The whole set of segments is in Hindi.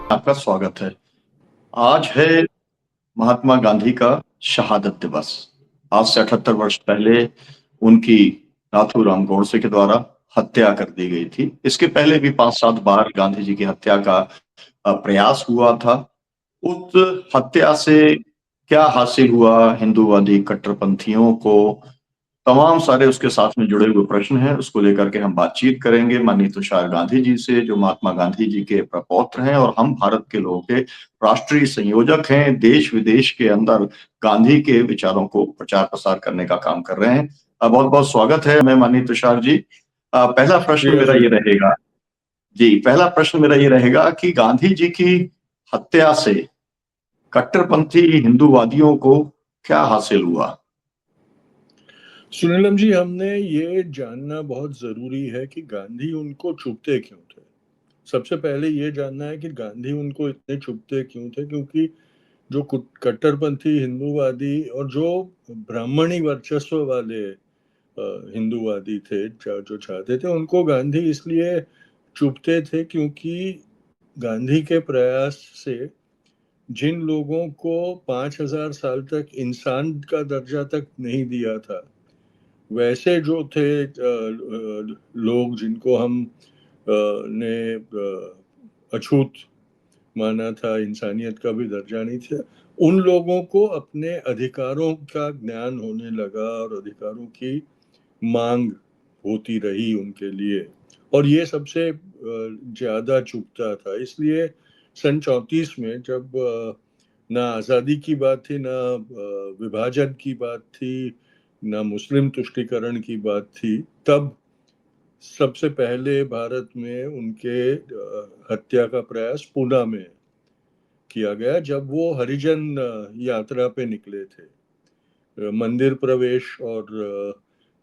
आपका स्वागत है। आज है महात्मा गांधी का शहादत दिवस। आज से 78 वर्ष पहले उनकी नाथूराम गोडसे के द्वारा हत्या कर दी गई थी। इसके पहले भी 5-7 बार गांधी जी की हत्या का प्रयास हुआ था। उस हत्या से क्या हासिल हुआ हिंदूवादी कट्टरपंथियों को, तमाम सारे उसके साथ में जुड़े हुए प्रश्न हैं, उसको लेकर के हम बातचीत करेंगे माननीय तुषार गांधी जी से, जो महात्मा गांधी जी के प्रपौत्र हैं और हम भारत के लोगों के राष्ट्रीय संयोजक हैं। देश विदेश के अंदर गांधी के विचारों को प्रचार प्रसार करने का काम कर रहे हैं। बहुत बहुत स्वागत है मैं माननीय तुषार जी। पहला प्रश्न शुक्रिया मेरा जी। ये रहेगा जी, पहला प्रश्न मेरा ये रहेगा कि गांधी जी की हत्या से कट्टरपंथी हिंदूवादियों को क्या हासिल हुआ? सुनीलम जी, हमने ये जानना बहुत जरूरी है कि गांधी उनको चुभते क्यों थे। सबसे पहले ये जानना है कि गांधी उनको इतने चुभते क्यों थे, क्योंकि जो कट्टरपंथी हिंदूवादी और जो ब्राह्मणी वर्चस्व वाले हिंदूवादी थे, जो चाहते थे, उनको गांधी इसलिए चुभते थे क्योंकि गांधी के प्रयास से जिन लोगों को 5,000 साल तक इंसान का दर्जा तक नहीं दिया था, वैसे जो थे लोग जिनको हम ने अछूत माना था, इंसानियत का भी दर्जा नहीं था, उन लोगों को अपने अधिकारों का ज्ञान होने लगा और अधिकारों की मांग होती रही उनके लिए, और ये सबसे ज्यादा चुभता था। इसलिए सन 34 में जब ना आज़ादी की बात थी, ना विभाजन की बात थी, ना मुस्लिम तुष्टीकरण की बात थी, तब सबसे पहले भारत में उनके हत्या का प्रयास पूना में किया गया, जब वो हरिजन यात्रा पे निकले थे। मंदिर प्रवेश और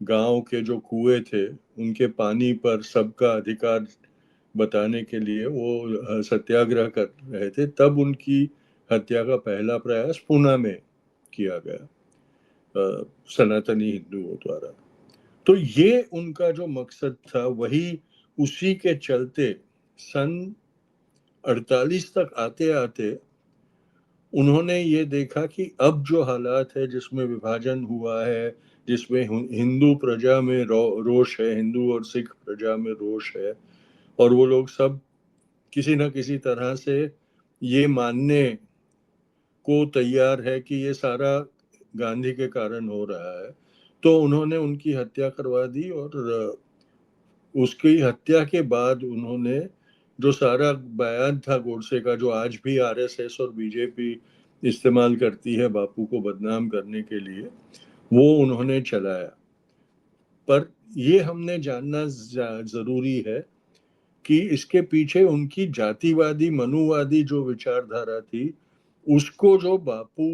गांव के जो कुएं थे उनके पानी पर सबका अधिकार बताने के लिए वो सत्याग्रह कर रहे थे, तब उनकी हत्या का पहला प्रयास पूना में किया गया सनातनी हिंदुओं द्वारा। तो ये उनका जो मकसद था, वही उसी के चलते सन 48 तक आते आते उन्होंने ये देखा कि अब जो हालात है, जिसमें विभाजन हुआ है, जिसमें हिंदू प्रजा में रोष है, हिंदू और सिख प्रजा में रोष है, और वो लोग सब किसी न किसी तरह से ये मानने को तैयार है कि ये सारा गांधी के कारण हो रहा है, तो उन्होंने उनकी हत्या करवा दी। और उसकी हत्या के बाद उन्होंने जो सारा बयान था गोडसे का, जो आज भी आरएसएस और बीजेपी इस्तेमाल करती है बापू को बदनाम करने के लिए, वो उन्होंने चलाया। पर ये हमने जानना जरूरी है कि इसके पीछे उनकी जातिवादी मनुवादी जो विचारधारा थी, उसको जो बापू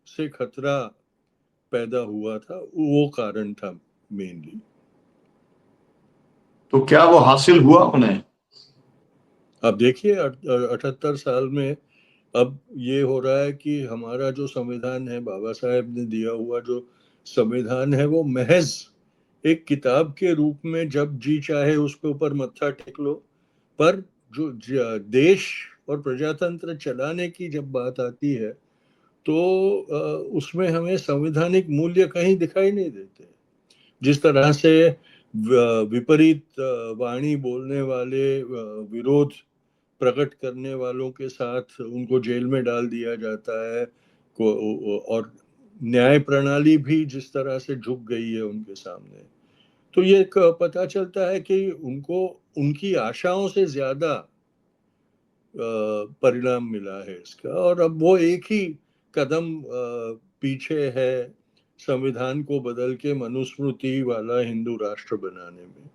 से खतरा पैदा हुआ था, वो कारण था मेनली। तो क्या वो हासिल हुआ उन्हें? अब देखिए, 78 साल में अब ये हो रहा है कि हमारा जो संविधान है, बाबा साहेब ने दिया हुआ जो संविधान है, वो महज एक किताब के रूप में जब जी चाहे उसके ऊपर मत्था टेक लो, पर जो देश और प्रजातंत्र चलाने की जब बात आती है, तो उसमें हमें संवैधानिक मूल्य कहीं दिखाई नहीं देते। जिस तरह से विपरीत वाणी बोलने वाले, विरोध प्रकट करने वालों के साथ उनको जेल में डाल दिया जाता है, और न्याय प्रणाली भी जिस तरह से झुक गई है उनके सामने, तो ये पता चलता है कि उनको उनकी आशाओं से ज्यादा परिणाम मिला है इसका। और अब वो एक ही कदम पीछे है संविधान को बदल के मनुस्मृति वाला हिंदू राष्ट्र बनाने में।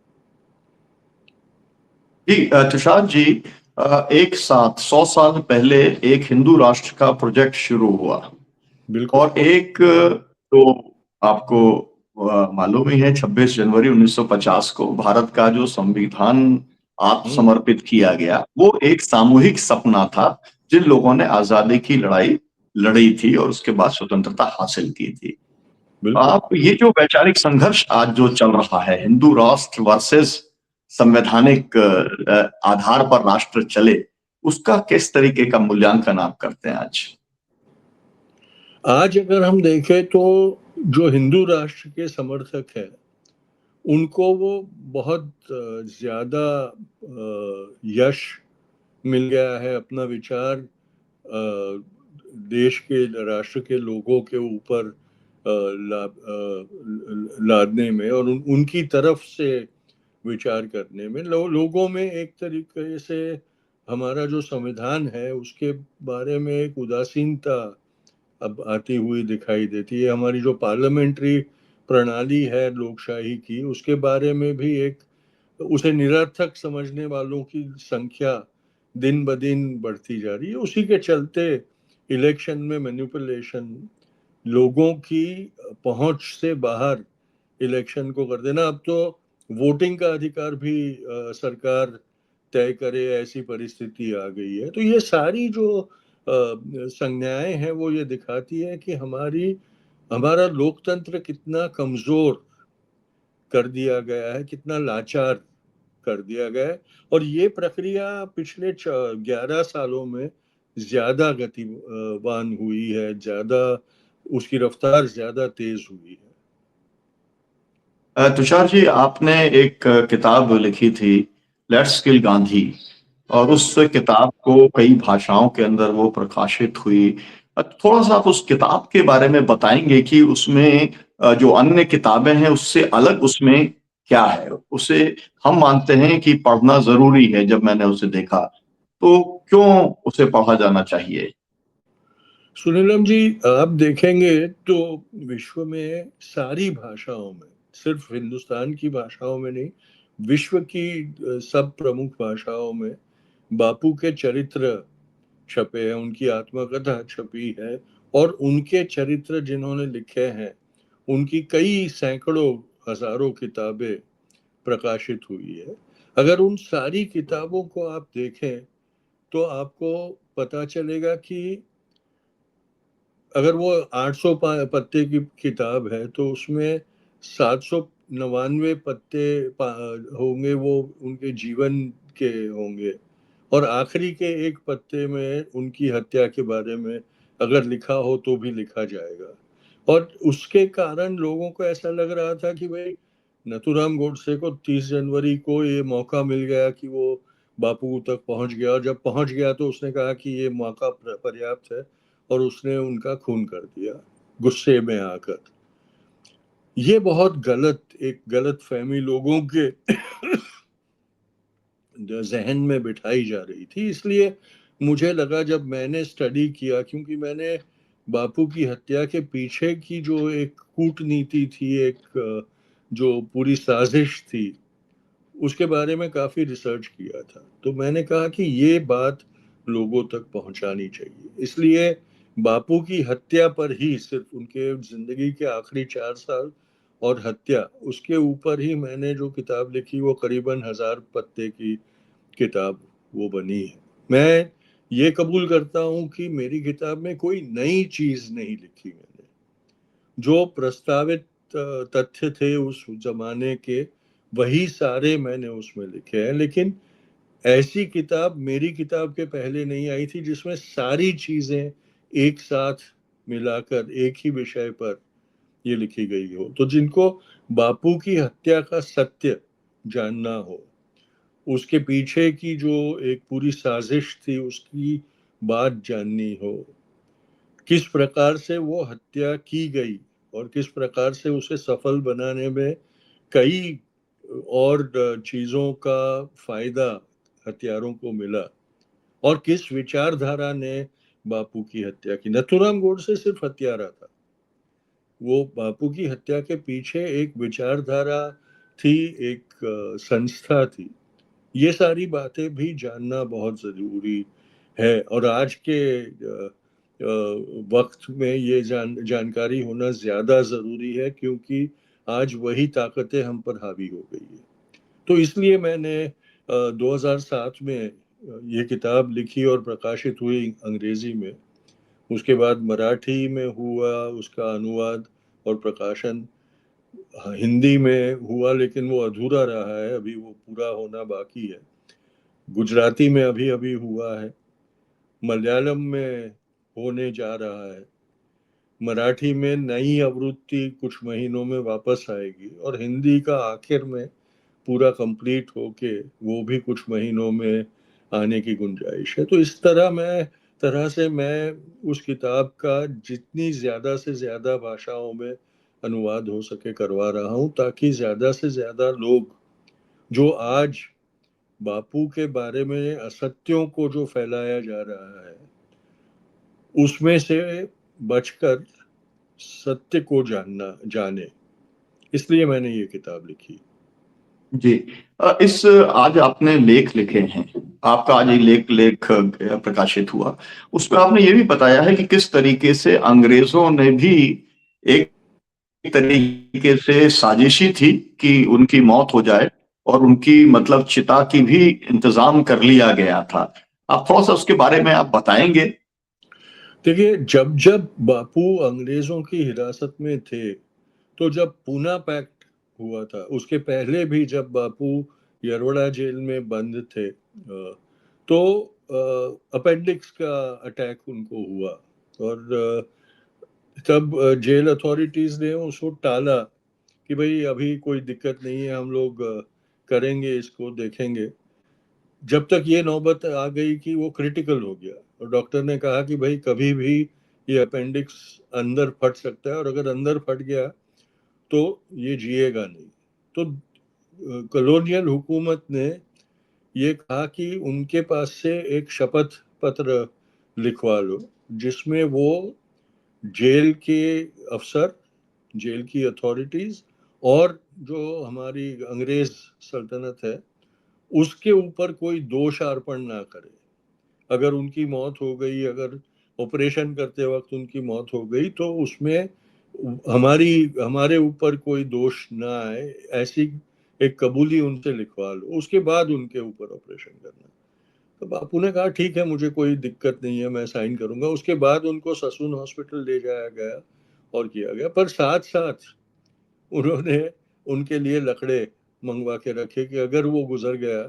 जी तुषार जी, एक साथ 100 साल पहले एक हिंदू राष्ट्र का प्रोजेक्ट शुरू हुआ बिल्कुल। और एक तो आपको मालूम ही है 26 जनवरी 1950 को भारत का जो संविधान आत्मसमर्पित किया गया, वो एक सामूहिक सपना था जिन लोगों ने आजादी की लड़ाई लड़ी थी और उसके बाद स्वतंत्रता हासिल की थी। बिल्कुल। आप ये जो वैचारिक संघर्ष आज जो चल रहा है, हिंदू राष्ट्र वर्सेस संवैधानिक आधार पर राष्ट्र चले, उसका किस तरीके का मूल्यांकन आप करते हैं आज? आज अगर हम देखें तो जो हिंदू राष्ट्र के समर्थक हैं, उनको वो बहुत ज़्यादा यश मिल गया है अपना विचार देश के राष्ट्र के लोगों के ऊपर लादने में और उनकी तरफ से विचार करने में। लोगों में एक तरीके से हमारा जो संविधान है उसके बारे में एक उदासीनता अब आती हुई दिखाई देती है। हमारी जो पार्लियामेंट्री प्रणाली है लोकशाही की, उसके बारे में भी एक उसे निरर्थक समझने वालों की संख्या दिन ब दिन बढ़ती जा रही है। उसी के चलते इलेक्शन में मैनिपुलेशन, लोगों की पहुंच से बाहर इलेक्शन को कर देना, अब तो वोटिंग का अधिकार भी सरकार तय करे ऐसी परिस्थिति आ गई है। तो ये सारी जो संज्ञाएं हैं वो ये दिखाती है कि हमारा लोकतंत्र कितना कमजोर कर दिया गया है, कितना लाचार कर दिया गया है। और ये प्रक्रिया पिछले 11 सालों में ज्यादा गतिवान हुई है, ज्यादा उसकी रफ्तार ज्यादा तेज हुई है। तुषार जी, आपने एक किताब लिखी थी, लेट्स किल गांधी, और उस किताब को कई भाषाओं के अंदर वो प्रकाशित हुई। थोड़ा सा आप उस किताब के बारे में बताएंगे कि उसमें जो अन्य किताबें हैं उससे अलग उसमें क्या है? उसे हम मानते हैं कि पढ़ना जरूरी है। जब मैंने उसे देखा तो क्यों उसे पढ़ा जाना चाहिए? सुनीलम जी, आप देखेंगे तो विश्व में सारी भाषाओं में, सिर्फ हिंदुस्तान की भाषाओं में नहीं, विश्व की सब प्रमुख भाषाओं में बापू के चरित्र छपे हैं, उनकी आत्मकथा छपी है। और उनके चरित्र जिन्होंने लिखे हैं, उनकी कई सैकड़ों हजारों किताबें प्रकाशित हुई है। अगर उन सारी किताबों को आप देखें तो आपको पता चलेगा कि अगर वो 800 पत्ते की किताब है तो उसमें 799 पत्ते होंगे वो उनके जीवन के होंगे, और आखिरी के एक पत्ते में उनकी हत्या के बारे में अगर लिखा हो तो भी लिखा जाएगा। और उसके कारण लोगों को ऐसा लग रहा था कि भाई नथुराम गोडसे को 30 जनवरी को ये मौका मिल गया कि वो बापू तक पहुंच गया, और जब पहुंच गया तो उसने कहा कि ये मौका पर्याप्त है, और उसने उनका खून कर दिया गुस्से में आकर। ये बहुत एक गलत फहमी लोगों के जहन में बिठाई जा रही थी। इसलिए मुझे लगा, जब मैंने स्टडी किया, क्योंकि मैंने बापू की हत्या के पीछे की जो एक कूटनीति थी, एक जो पूरी साजिश थी, उसके बारे में काफी रिसर्च किया था, तो मैंने कहा कि ये बात लोगों तक पहुंचानी चाहिए। इसलिए बापू की हत्या पर ही, सिर्फ उनके जिंदगी के आखिरी 4 साल और हत्या, उसके ऊपर ही मैंने जो किताब लिखी वो करीबन 1000 पत्ते की किताब वो बनी है। मैं ये कबूल करता हूँ कि मेरी किताब में कोई नई चीज नहीं लिखी मैंने। जो प्रस्तावित तथ्य थे उस जमाने के, वही सारे मैंने उसमें लिखे हैं। लेकिन ऐसी किताब मेरी किताब के पहले नहीं आई थी जिसमें सारी चीजें एक साथ मिलाकर एक ही विषय पर ये लिखी गई हो। तो जिनको बापू की हत्या का सत्य जानना हो, उसके पीछे की जो एक पूरी साजिश थी उसकी बात जाननी हो, किस प्रकार से वो हत्या की गई और किस प्रकार से उसे सफल बनाने में कई और चीजों का फायदा हत्यारों को मिला, और किस विचारधारा ने बापू की हत्या की। नथुराम गोडसे सिर्फ हत्यारा था, वो बापू की हत्या के पीछे एक विचारधारा थी, एक संस्था थी। ये सारी बातें भी जानना बहुत जरूरी है, और आज के वक्त में ये जानकारी होना ज्यादा जरूरी है, क्योंकि आज वही ताकतें हम पर हावी हो गई है। तो इसलिए मैंने 2007 में ये किताब लिखी और प्रकाशित हुई अंग्रेजी में। उसके बाद मराठी में हुआ उसका अनुवाद और प्रकाशन, हिंदी में हुआ लेकिन वो अधूरा रहा है, अभी वो पूरा होना बाकी है। गुजराती में अभी अभी हुआ है, मलयालम में होने जा रहा है, मराठी में नई आवृत्ति कुछ महीनों में वापस आएगी, और हिंदी का आखिर में पूरा कंप्लीट होके वो भी कुछ महीनों में आने की गुंजाइश है। तो इस तरह से मैं उस किताब का जितनी ज्यादा से ज्यादा भाषाओं में अनुवाद हो सके करवा रहा हूँ, ताकि ज्यादा से ज्यादा लोग जो आज बापू के बारे में असत्यों को जो फैलाया जा रहा है उसमें से बचकर सत्य को जाने, इसलिए मैंने ये किताब लिखी। जी। इस आज आपने लेख लिखे हैं, आपका आज ये लेख लेख प्रकाशित हुआ, उसमें आपने ये भी बताया है कि किस तरीके से अंग्रेजों ने भी एक तरीके से साजिशी थी कि उनकी मौत हो जाए, और उनकी मतलब चिता की भी इंतजाम कर लिया गया था। आप थोड़ा सा उसके बारे में आप बताएंगे? देखिए, जब जब बापू अंग्रेजों की हिरासत में थे, तो जब पूना पैक्ट हुआ था, उसके पहले भी जब बापू यरवड़ा जेल में बंद थे, तो अपेंडिक्स का अटैक उनको हुआ, और तब जेल अथॉरिटीज ने उसको टाला कि भाई अभी कोई दिक्कत नहीं है, हम लोग करेंगे, इसको देखेंगे। जब तक ये नौबत आ गई कि वो क्रिटिकल हो गया, और डॉक्टर ने कहा कि भाई कभी भी ये अपेंडिक्स अंदर फट सकता है, और अगर अंदर फट गया तो ये जिएगा नहीं। तो कॉलोनियल हुकूमत ने ये कहा कि उनके पास से एक शपथ पत्र लिखवा लो, जिसमें वो जेल के अफसर, जेल की अथॉरिटीज, और जो हमारी अंग्रेज सल्तनत है उसके ऊपर कोई दोष अर्पण ना करे। अगर उनकी मौत हो गई, अगर ऑपरेशन करते वक्त उनकी मौत हो गई, तो उसमें हमारी हमारे ऊपर कोई दोष ना आए, ऐसी एक कबूली उनसे लिखवा लो, उसके बाद उनके ऊपर ऑपरेशन करना। तो बापू ने कहा ठीक है, मुझे कोई दिक्कत नहीं है, मैं साइन करूंगा। उसके बाद उनको ससून हॉस्पिटल ले जाया गया और किया गया, पर साथ साथ उन्होंने उनके लिए लकड़े मंगवा के रखे कि अगर वो गुजर गया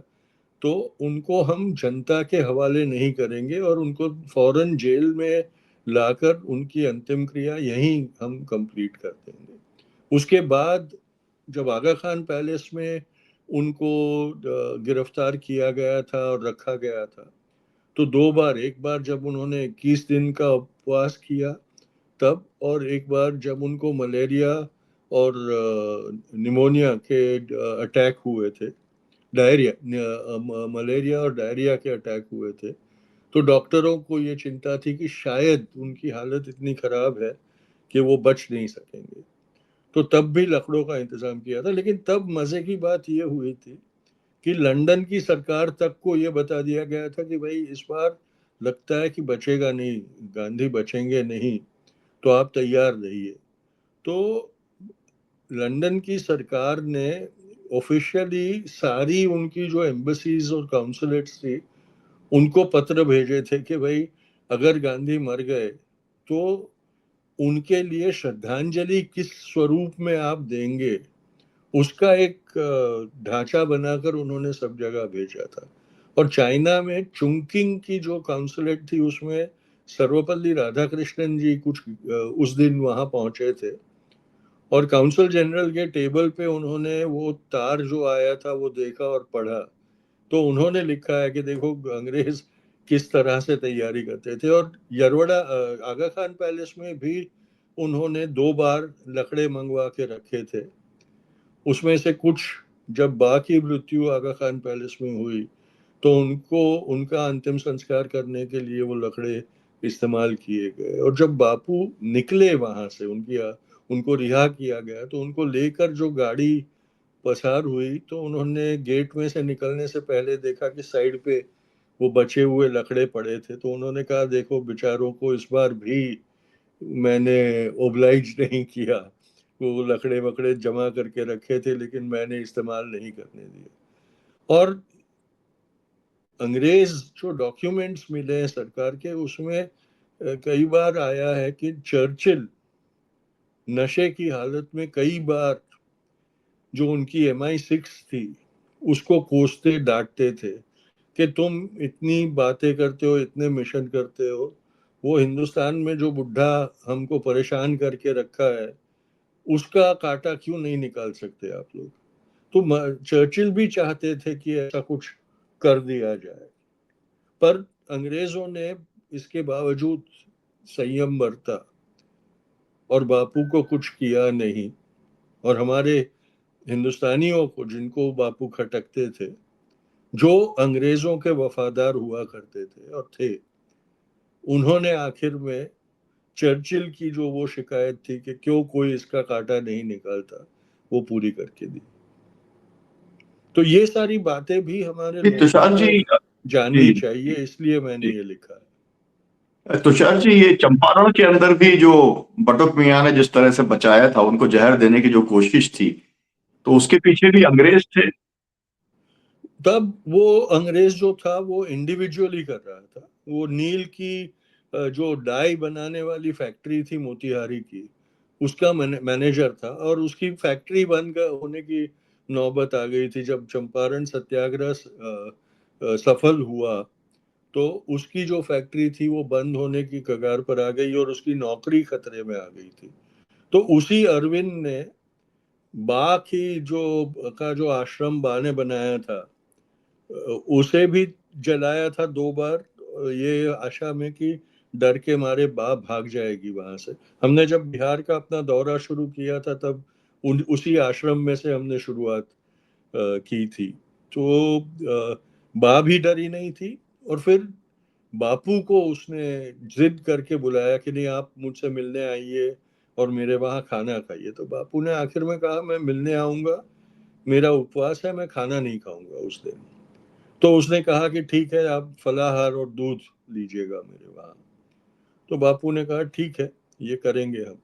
तो उनको हम जनता के हवाले नहीं करेंगे, और उनको फौरन जेल में लाकर उनकी अंतिम क्रिया यहीं हम कंप्लीट कर देंगे। उसके बाद जब आगा खान पैलेस में उनको गिरफ्तार किया गया था और रखा गया था, तो दो बार, एक बार जब उन्होंने 21 दिन का उपवास किया तब, और एक बार जब उनको मलेरिया और निमोनिया के अटैक हुए थे, डायरिया, मलेरिया और डायरिया के अटैक हुए थे। तो डॉक्टरों को ये चिंता थी कि शायद उनकी हालत इतनी खराब है कि वो बच नहीं सकेंगे, तो तब भी लकड़ों का इंतजाम किया था। लेकिन तब मजे की बात ये हुई थी कि लंदन की सरकार तक को ये बता दिया गया था कि भाई इस बार लगता है कि बचेगा नहीं, गांधी बचेंगे नहीं, तो आप तैयार रहिए। तो लंदन की सरकार ने ऑफिशियली सारी उनकी जो एम्बसीज और काउंसुलेट्स थी उनको पत्र भेजे थे कि भाई अगर गांधी मर गए तो उनके लिए श्रद्धांजलि किस स्वरूप में आप देंगे, उसका एक ढांचा बनाकर उन्होंने सब जगह भेजा था। और चाइना में चुंकिंग की जो काउंसुलेट थी उसमें सर्वपल्ली राधाकृष्णन जी कुछ उस दिन वहां पहुंचे थे, और काउंसिल जनरल के टेबल पे उन्होंने वो तार जो आया था वो देखा और पढ़ा। तो उन्होंने लिखा है कि देखो अंग्रेज किस तरह से तैयारी करते थे। और यरवड़ा आगा खान पैलेस में भी उन्होंने दो बार लकड़े मंगवा के रखे थे। उसमें से कुछ जब बा की मृत्यु आगा खान पैलेस में हुई तो उनको उनका अंतिम संस्कार करने के लिए वो लकड़े इस्तेमाल किए गए। और जब बापू निकले वहां से, उनको रिहा किया गया, तो उनको लेकर जो गाड़ी पसार हुई, तो उन्होंने गेट में से निकलने से पहले देखा कि साइड पे वो बचे हुए लकड़े पड़े थे। तो उन्होंने कहा देखो बेचारों को इस बार भी मैंने ओब्लाइज नहीं किया, वो लकड़े वकड़े जमा करके रखे थे लेकिन मैंने इस्तेमाल नहीं करने दिए। और अंग्रेज जो डॉक्यूमेंट्स मिले हैं सरकार के, उसमें कई बार आया है कि चर्चिल नशे की हालत में कई बार जो उनकी MI6 थी उसको कोसते डांटते थे कि तुम इतनी बातें करते हो, इतने मिशन करते हो, वो हिंदुस्तान में जो बुढ़ा हमको परेशान करके रखा है उसका कांटा क्यों नहीं निकाल सकते आप लोग? तो चर्चिल भी चाहते थे कि ऐसा कुछ कर दिया जाए, पर अंग्रेजों ने इसके बावजूद संयम बरता और बापू को कुछ किया नहीं। और हमारे हिंदुस्तानियों को, जिनको बापू खटकते थे, जो अंग्रेजों के वफादार हुआ करते थे और थे, उन्होंने आखिर में चर्चिल की जो वो शिकायत थी कि क्यों कोई इसका कांटा नहीं निकालता, वो पूरी करके दी। तो ये सारी बातें भी हमारे लोगों तुषार को जी, जाननी जी चाहिए, इसलिए मैंने जी, ये लिखा है। तुषार जी, ये चंपारण के अंदर भी जो बटुक मियां ने जिस तरह से बचाया था, उनको जहर देने की जो कोशिश थी, तो उसके पीछे भी अंग्रेज थे। तब वो अंग्रेज जो था वो इंडिविजुअली कर रहा था। वो नील की जो डाई बनाने वाली फैक्ट्री थी मोतिहारी की, उसका मैनेजर था, और उसकी फैक्ट्री बंद होने की नौबत आ गई थी। जब चंपारण सत्याग्रह सफल हुआ तो उसकी जो फैक्ट्री थी वो बंद होने की कगार पर आ गई और उसकी नौकरी खतरे में आ गई थी। तो उसी अरविंद ने बा की जो आश्रम बा ने बनाया था, उसे भी जलाया था 2 बार, ये आशा में कि डर के मारे बाप भाग जाएगी वहां से। हमने जब बिहार का अपना दौरा शुरू किया था तब उसी आश्रम में से हमने शुरुआत की थी। तो बा भी डरी नहीं थी, और फिर बापू को उसने जिद करके बुलाया कि नहीं, आप मुझसे मिलने आइए और मेरे वहां खाना खाइए। तो बापू ने आखिर में कहा, मैं मिलने आऊंगा, मेरा उपवास है, मैं खाना नहीं खाऊंगा उस दिन। तो उसने कहा कि ठीक है, आप फलाहार और दूध लीजिएगा मेरे वहां। तो बापू ने कहा ठीक है, ये करेंगे हम।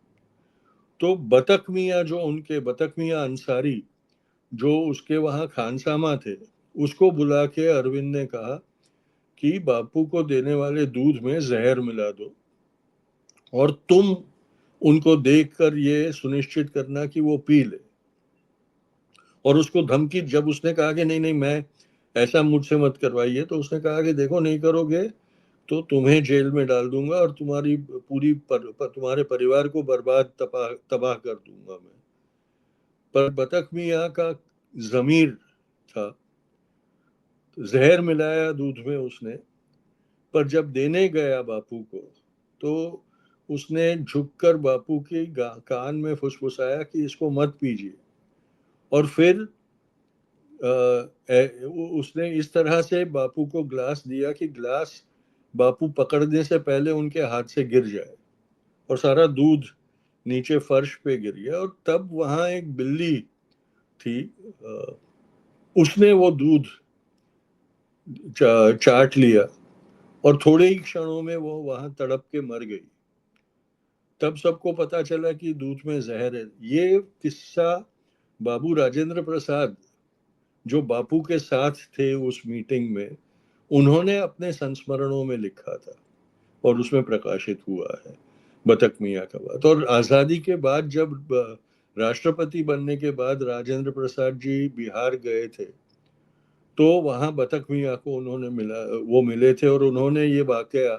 तो बतक मियाँ अंसारी, जो उसके वहां खानसामा थे, उसको बुला के अरविंद ने कहा कि बापू को देने वाले दूध में जहर मिला दो, और तुम उनको देखकर ये सुनिश्चित करना कि वो पी ले। और उसको धमकी, जब उसने कहा कि नहीं नहीं, मैं ऐसा मुझसे मत करवाइए, तो उसने कहा कि देखो, नहीं करोगे तो तुम्हें जेल में डाल दूंगा और तुम्हारे परिवार को बर्बाद तबाह तबाह कर दूंगा मैं। पर बतख मियाँ का जमीर था, जहर मिलाया दूध में उसने। पर जब देने गया बापू को, तो उसने झुककर बापू के कान में फुसफुसाया कि इसको मत पीजिए। और फिर उसने इस तरह से बापू को ग्लास दिया कि ग्लास बापू पकड़ने से पहले उनके हाथ से गिर जाए, और सारा दूध नीचे फर्श पे गिर गया। और तब वहां एक बिल्ली थी, उसने वो दूध चाट लिया, और थोड़े ही क्षणों में वो वहां तड़प के मर गई। तब सबको पता चला कि दूध में जहर है। ये किस्सा बाबू राजेंद्र प्रसाद, जो बापू के साथ थे उस मीटिंग में, उन्होंने अपने संस्मरणों में लिखा था और उसमें प्रकाशित हुआ है बतक मियाँ का बात। और आजादी के बाद जब राष्ट्रपति बनने के बाद राजेंद्र प्रसाद जी बिहार गए थे, तो वहां बतक मियाँ को वो मिले थे, और उन्होंने ये वाकया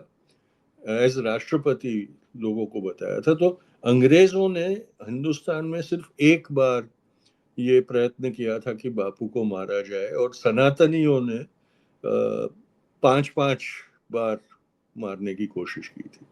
एज राष्ट्रपति लोगों को बताया था। तो अंग्रेजों ने हिंदुस्तान में सिर्फ एक बार ये प्रयत्न किया था कि बापू को मारा जाए, और सनातनियों ने 5-5 बार मारने की कोशिश की थी।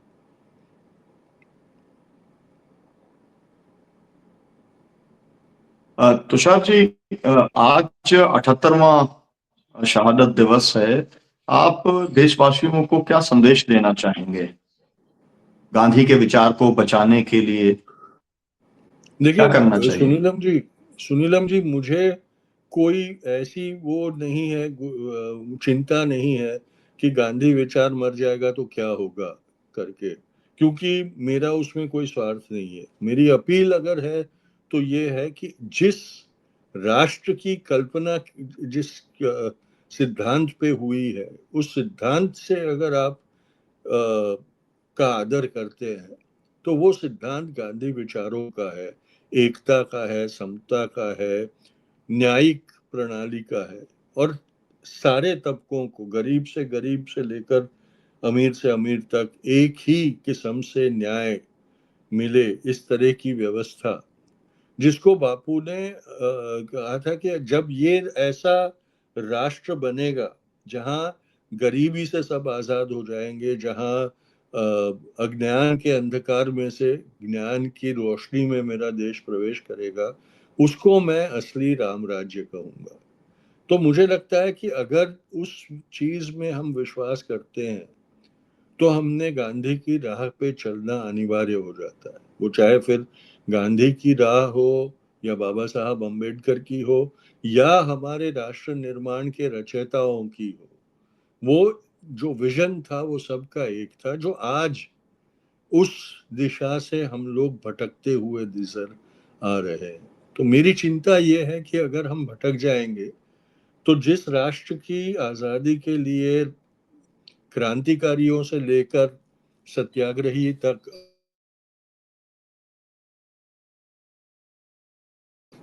तुषार जी, आज 78वां शहादत दिवस है। आप देशवासियों को क्या संदेश देना चाहेंगे गांधी के विचार को बचाने के लिए? क्या करना देखिए चाहिए? सुनीलम जी, मुझे कोई ऐसी वो नहीं है, चिंता नहीं है कि गांधी विचार मर जाएगा तो क्या होगा करके, क्योंकि मेरा उसमें कोई स्वार्थ नहीं है। मेरी अपील अगर है तो ये है कि जिस राष्ट्र की कल्पना जिस सिद्धांत पे हुई है, उस सिद्धांत से अगर आप का आदर करते हैं, तो वो सिद्धांत गांधी विचारों का है, एकता का है, समता का है, न्यायिक प्रणाली का है। और सारे तबकों को, गरीब से लेकर अमीर से अमीर तक एक ही किस्म से न्याय मिले, इस तरह की व्यवस्था, जिसको बापू ने कहा था कि जब ये ऐसा राष्ट्र बनेगा जहां गरीबी से सब आजाद हो जाएंगे, जहां अज्ञान के अंधकार में से ज्ञान की रोशनी में मेरा देश प्रवेश करेगा, उसको मैं असली राम राज्य कहूंगा। तो मुझे लगता है कि अगर उस चीज में हम विश्वास करते हैं तो हमने गांधी की राह पे चलना अनिवार्य हो जाता है। वो चाहे फिर गांधी की राह हो या बाबा साहब अम्बेडकर की हो या हमारे राष्ट्र निर्माण के रचयिताओं की हो, वो जो विजन था वो सबका एक था, जो आज उस दिशा से हम लोग भटकते हुए नजर आ रहे हैं। तो मेरी चिंता ये है कि अगर हम भटक जाएंगे तो जिस राष्ट्र की आजादी के लिए क्रांतिकारियों से लेकर सत्याग्रही तक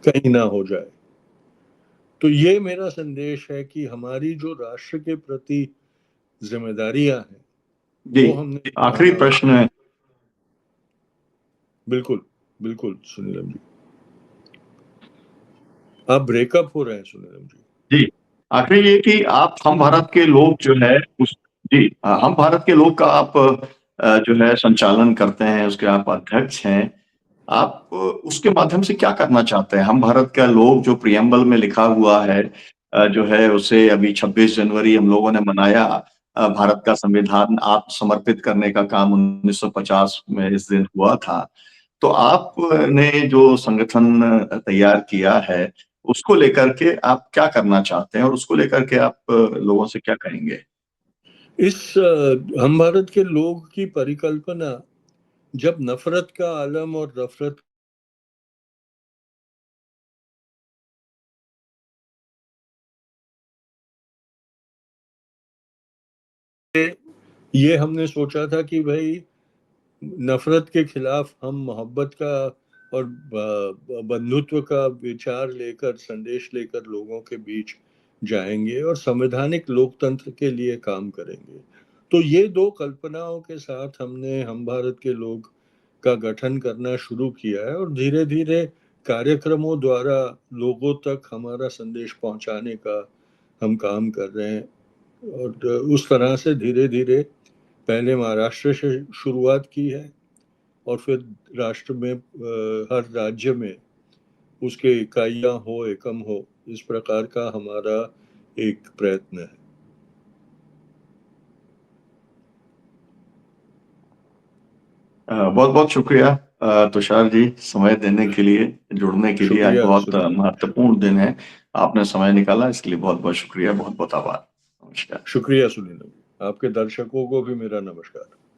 कहीं ना हो जाए। तो ये मेरा संदेश है कि हमारी जो राष्ट्र के प्रति जिम्मेदारियां हैं जी, वो हमने आखिरी निभाना। प्रश्न है। बिल्कुल, बिल्कुल सुनीलम जी, आप ब्रेकअप हो रहे हैं सुनीलम जी। जी, आखिरी ये कि आप हम भारत के लोग जो है उस जी, हम भारत के लोग का आप जो है संचालन करते हैं, उसके आप अध्यक्ष हैं। आप उसके माध्यम से क्या करना चाहते हैं? हम भारत का लोग जो प्रिएम्बल में लिखा हुआ है जो है उसे अभी 26 जनवरी हम लोगों ने मनाया। भारत का संविधान आत्मसमर्पित करने का काम 1950 में इस दिन हुआ था। तो आपने जो संगठन तैयार किया है, उसको लेकर के आप क्या करना चाहते हैं और उसको लेकर के आप लोगों से क्या कहेंगे? इस हम भारत के लोग की परिकल्पना जब नफरत का आलम और नफरत ये हमने सोचा था कि भाई नफरत के खिलाफ हम मोहब्बत का और बंधुत्व का विचार लेकर, संदेश लेकर लोगों के बीच जाएंगे और संवैधानिक लोकतंत्र के लिए काम करेंगे। तो ये दो कल्पनाओं के साथ हमने हम भारत के लोग का गठन करना शुरू किया है और धीरे धीरे कार्यक्रमों द्वारा लोगों तक हमारा संदेश पहुंचाने का हम काम कर रहे हैं। और उस तरह से धीरे धीरे पहले महाराष्ट्र से शुरुआत की है और फिर राष्ट्र में हर राज्य में उसके इकाइयां हो, एकम हो, इस प्रकार का हमारा एक प्रयत्न है। बहुत-बहुत शुक्रिया तुषार जी, समय देने के लिए, जुड़ने के लिए। आज शुक्रिया बहुत सुनील, महत्वपूर्ण दिन है। आपने समय निकाला, इसके लिए बहुत-बहुत शुक्रिया, बहुत-बहुत आभार। नमस्कार। शुक्रिया सुनील, आपके दर्शकों को भी मेरा नमस्कार।